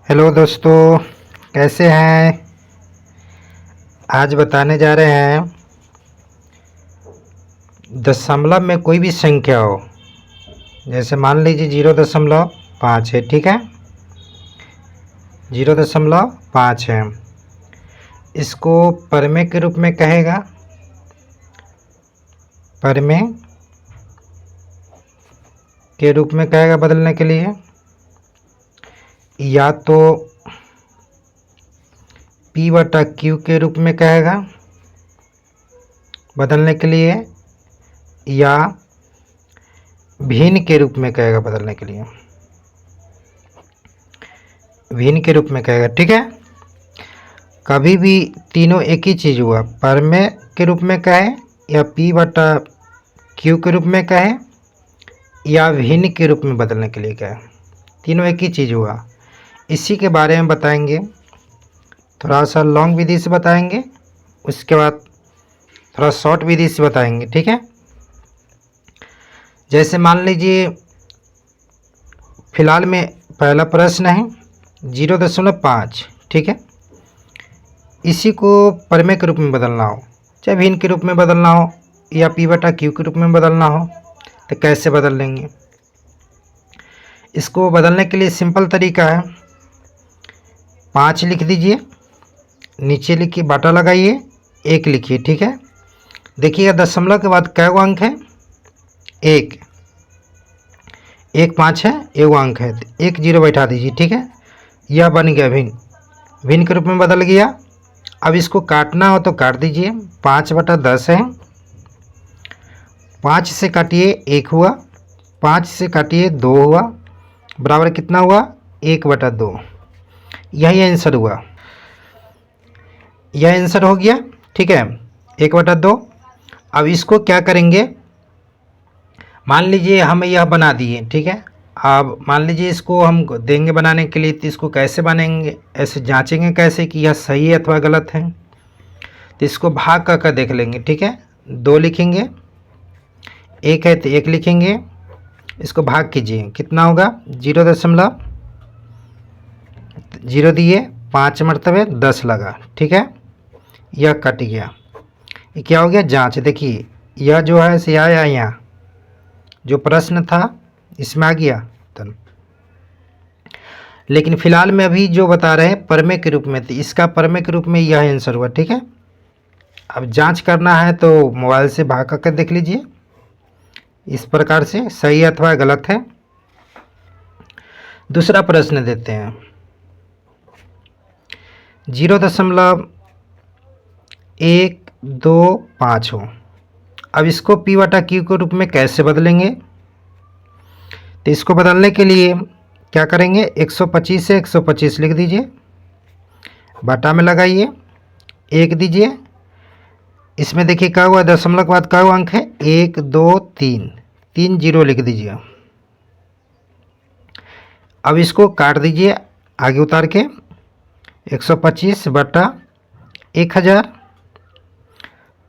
Hello दोस्तों, कैसे हैं। आज बताने जा रहे हैं दशमलव में कोई भी संख्या हो। जैसे मान लीजिए 0.5 है, ठीक है। 0.5 है, इसको परमे के रूप में कहेगा। परमे के रूप में कहेगा बदलने के लिए, या तो P/Q के रूप में कहेगा बदलने के लिए, या भिन्न के रूप में कहेगा बदलने के लिए। भिन्न के रूप में कहेगा, ठीक है। कभी भी तीनों एक ही चीज़ हुआ, परमेय के रूप में कहे या P/Q के रूप में कहे या भिन्न के रूप में बदलने के लिए कहे, तीनों एक ही चीज़ हुआ। इसी के बारे में बताएंगे, थोड़ा सा लॉन्ग विधि से बताएंगे, उसके बाद थोड़ा शॉर्ट विधि से बताएंगे, ठीक है। जैसे मान लीजिए फिलहाल में पहला प्रश्न है 0.5, ठीक है। इसी को परमेय के रूप में बदलना हो, चाहे भिन्न के रूप में बदलना हो या P/Q के रूप में बदलना हो, तो कैसे बदल लेंगे। इसको बदलने के लिए सिंपल तरीका है, 5 लिख दीजिए, नीचे लिखिए, बाटा लगाइए, 1 लिखिए, ठीक है। देखिएगा दशमलव के बाद कै गो अंक है, 1, 5 है, 1 अंक है, तो 1 0 बैठा दीजिए, ठीक है। यह बन गया भिन्न, भिन्न के रूप में बदल गया। अब इसको काटना हो तो काट दीजिए, 5/10 है, 5 से काटिए 1 हुआ, 5 से काटिए 2 हुआ, बराबर कितना हुआ 1/2। यही आंसर हुआ, यह आंसर हो गया, ठीक है, 1/2। अब इसको क्या करेंगे, मान लीजिए हम यह बना दिए, ठीक है। अब मान लीजिए इसको हम देंगे बनाने के लिए, तो इसको कैसे बनेंगे, ऐसे जांचेंगे कैसे कि यह सही है अथवा गलत है। तो इसको भाग कर देख लेंगे, ठीक है। 2 लिखेंगे, 1 है तो 1 लिखेंगे, इसको भाग कीजिए, कितना होगा 0.0 दिए, 5 मरतबे 10 लगा, ठीक है। यह कट गया, ये क्या हो गया जांच। देखिए यह जो है से आया, यहाँ जो प्रश्न था इसमें आ गया तो। लेकिन फिलहाल में अभी जो बता रहे हैं परमेय के रूप में, तो इसका परमेय के रूप में यह आंसर हुआ, ठीक है। अब जांच करना है तो मोबाइल से भाग कर देख लीजिए, इस प्रकार से सही अथवा गलत है। दूसरा प्रश्न देते हैं, 0.125 हो। अब इसको P/Q के रूप में कैसे बदलेंगे, तो इसको बदलने के लिए क्या करेंगे, 125 से 125 लिख दीजिए, बाटा में लगाइए, 1 दीजिए। इसमें देखिए क्या हुआ, दशमलव के बाद क्या हुआ अंक है, 1 2 3, 3 0 लिख दीजिए। अब इसको काट दीजिए आगे उतार के, 125/1000,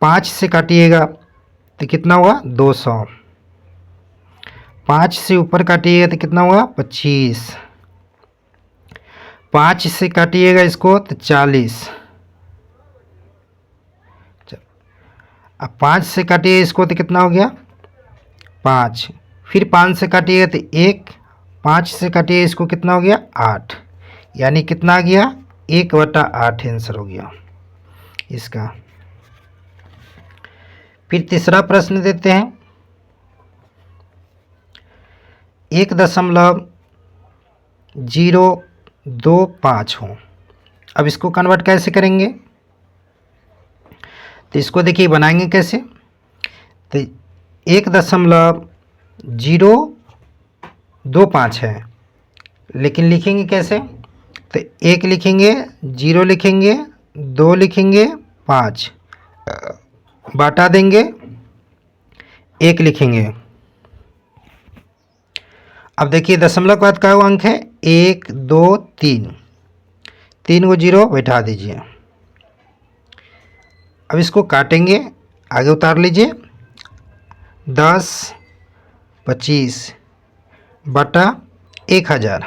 5 से काटिएगा तो कितना हुआ 200, 5 से ऊपर काटिएगा तो कितना हुआ 25, 5 से काटिएगा इसको तो 40, अब 5 से काटिए इसको तो कितना हो गया 5, फिर 5 से काटिएगा तो 1, 5 से काटिए इसको कितना हो गया 8, यानी कितना आ गया 1/8 आंसर हो गया इसका। फिर तीसरा प्रश्न देते हैं, 1.025 हो। अब इसको कन्वर्ट कैसे करेंगे, तो इसको देखिए बनाएंगे कैसे, तो 1.025 है, लेकिन लिखेंगे कैसे, तो 1 लिखेंगे, 0 लिखेंगे, 2 लिखेंगे, 5 बाटा देंगे, 1 लिखेंगे। अब देखिए दशमलव के बाद क्या अंक है 1 2 3, 3 को 0 बैठा दीजिए। अब इसको काटेंगे, आगे उतार लीजिए, 10 25 बटा 1000,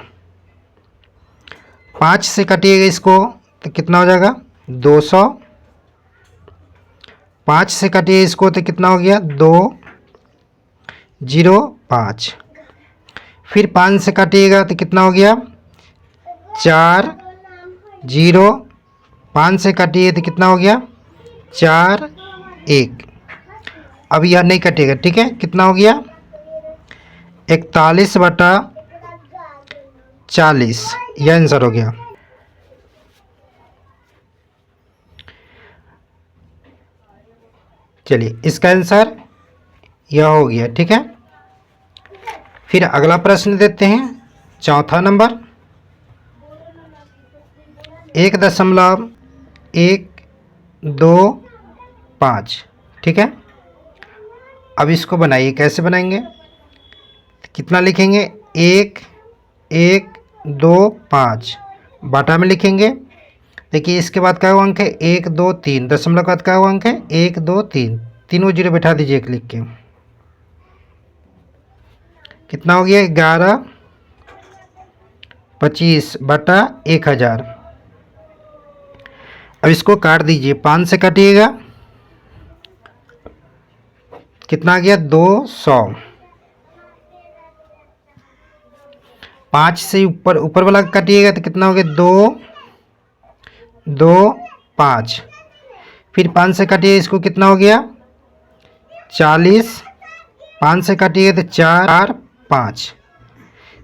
5 से काटिएगा इसको तो कितना हो जाएगा 200। 5 से काटिए इसको तो कितना हो गया 205। फिर 5 से काटिएगा तो कितना हो गया 40। 5 से काटिए तो कितना हो गया 41। अब यह नहीं कटेगा, ठीक है। कितना हो गया 41/40, यह आंसर हो गया। चलिए इसका आंसर यह हो गया, ठीक है। फिर अगला प्रश्न देते हैं, चौथा नंबर। 1.125, ठीक है। अब इसको बनाइए, कैसे बनाएंगे, कितना लिखेंगे 1.125 बाटा में लिखेंगे। देखिए इसके बाद क्या हुआ अंक है 1 2 3, दशमलव के बाद क्या हुआ अंक है 1 2 3, तीनों जीरो बैठा दीजिए एक लिख के। कितना हो गया 11/25/1000। अब इसको काट दीजिए, 5 से काटिएगा कितना आ गया 200। 5 से ऊपर वाला काटिएगा तो कितना हो गया 2 5। फिर 5 से काटिए इसको कितना हो गया 40। 5 से काटिएगा तो 4 5।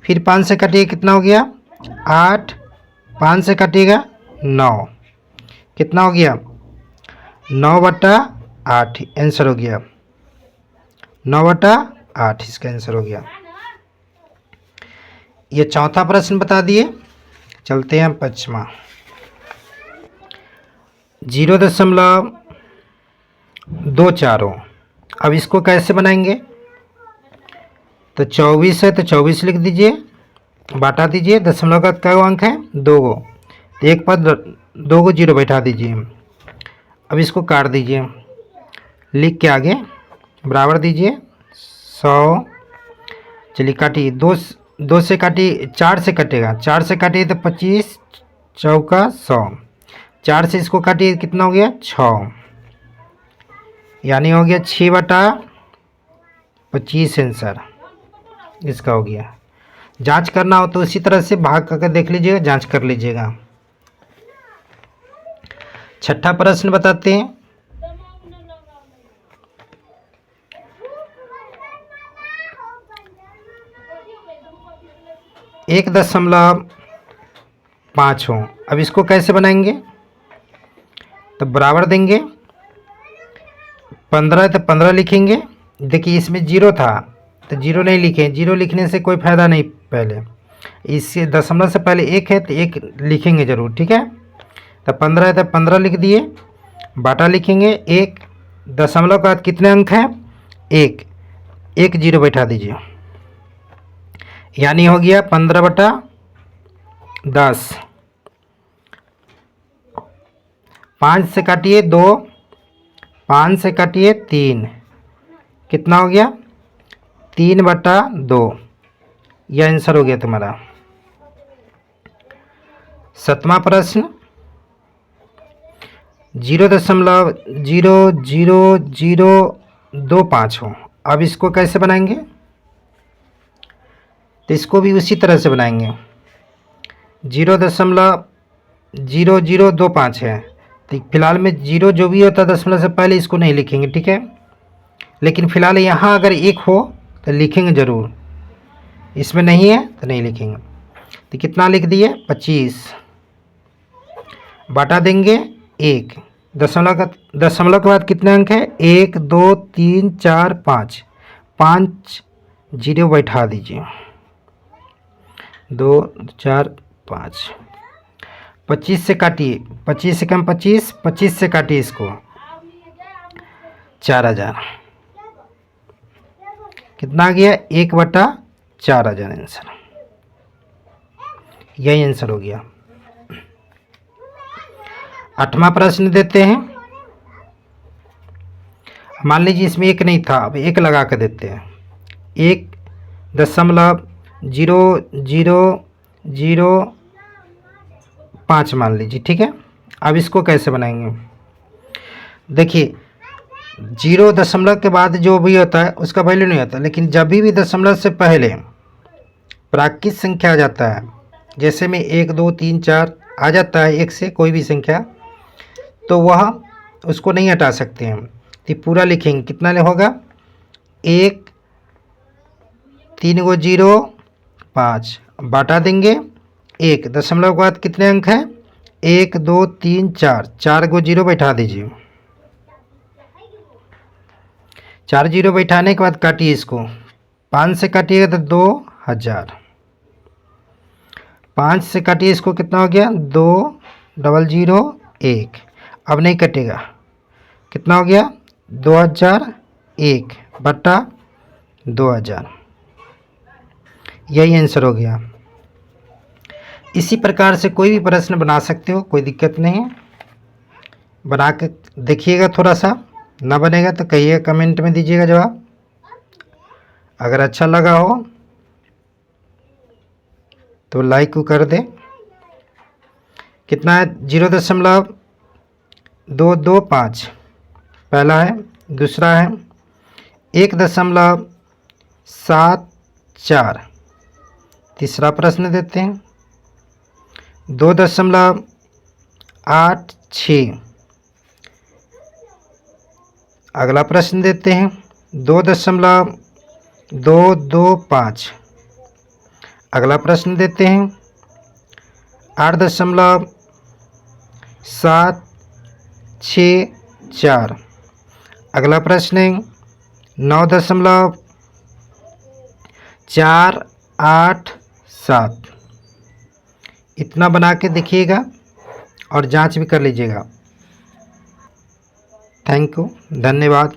फिर 5 से काटिए कितना हो गया 8। 5 से काटिएगा 9, कितना हो गया 9/8, आंसर हो गया 9/8, इसका आंसर हो गया। ये चौथा प्रश्न बता दिए। चलते हैं पांचवा। 0.24। अब इसको कैसे बनाएंगे, तो 24 है तो 24 लिख दीजिए, बाटा दीजिए, दशमलव का क्या अंक है 2 गो, तो एक पर 2 गो जीरो बैठा दीजिए। अब इसको काट दीजिए, लिख के आगे बराबर दीजिए 100। चलिए काटिए, 2 से काटिए, 4 से कटेगा, 4 से काटिए तो 25 चौका 100। 4 से इसको काटिए कितना हो गया 6, यानी हो गया 6/25, आंसर इसका हो गया। जांच करना हो तो इसी तरह से भाग करके देख लीजिएगा, जांच कर लीजिएगा। छठा प्रश्न बताते हैं। 1.5 हो। अब इसको कैसे बनाएंगे, तो बराबर देंगे 15 तो 15 लिखेंगे। देखिए इसमें जीरो था तो जीरो नहीं लिखे, जीरो लिखने से कोई फ़ायदा नहीं। पहले इससे दशमलव से पहले 1 है तो 1 लिखेंगे ज़रूर, ठीक है। तो 15 है तो 15 लिख दिए, बाटा लिखेंगे 1, दशमलव का कितने अंक है 1 जीरो बैठा दीजिए, यानी हो गया 15/10। 5 से काटिए 2, 5 से काटिए 3, कितना हो गया 3/2, यह आंसर हो गया तुम्हारा। सातवां प्रश्न 0.00025 हो। अब इसको कैसे बनाएंगे, तो इसको भी उसी तरह से बनाएंगे। 0.0025 है तो फिलहाल में जीरो जो भी होता है दशमलव से पहले इसको नहीं लिखेंगे, ठीक है। लेकिन फिलहाल यहाँ अगर 1 हो तो लिखेंगे ज़रूर, इसमें नहीं है तो नहीं लिखेंगे। तो कितना लिख दिए 25, बाटा देंगे 1, दशमलव के बाद कितने अंक है 1 2 3 4 5, 5 जीरो बैठा दीजिए, 2 4 5। 25 से काटिए, 25 से कम 25, 25 से काटिए इसको 4000, कितना आ गया 1/4000, आंसर यही आंसर हो गया। 8वां प्रश्न देते हैं। मान लीजिए इसमें 1 नहीं था, अब 1 लगा कर देते हैं। 1.00000 5 मान लीजिए, ठीक है। अब इसको कैसे बनाएंगे, देखिए 0 दशमलव के बाद जो भी होता है उसका वैल्यू नहीं होता, लेकिन जब भी दशमलव से पहले प्राकृत संख्या आ जाता है, जैसे में 1 2 3 4 आ जाता है, एक से कोई भी संख्या, तो वह उसको नहीं हटा सकते हैं। तो पूरा लिखेंगे, कितना होगा, 1 3 गो 0 5 बांटा देंगे 1, दशमलव के बाद कितने अंक हैं, 1 2 3 4, 4 गो 0 बैठा दीजिए। 4 0 बैठाने के बाद काटिए इसको, 5 से काटिएगा तो 2000, 5 से काटिए इसको, कितना हो गया, 2 0 0 1। अब नहीं कटेगा, कितना हो गया, 2001 बटा 2000, यही आंसर हो गया। इसी प्रकार से कोई भी प्रश्न बना सकते हो, कोई दिक्कत नहीं है, बना के देखिएगा। थोड़ा सा ना बनेगा तो कहिए, कमेंट में दीजिएगा जवाब। अगर अच्छा लगा हो तो लाइक को कर दे। कितना है, 0.225 पहला है, दूसरा है 1.74, तीसरा प्रश्न देते हैं 2.86, अगला प्रश्न देते हैं 2.225, अगला प्रश्न देते हैं 8.764, अगला प्रश्न है 9.487। इतना बना के देखिएगा और जांच भी कर लीजिएगा। थैंक यू, धन्यवाद।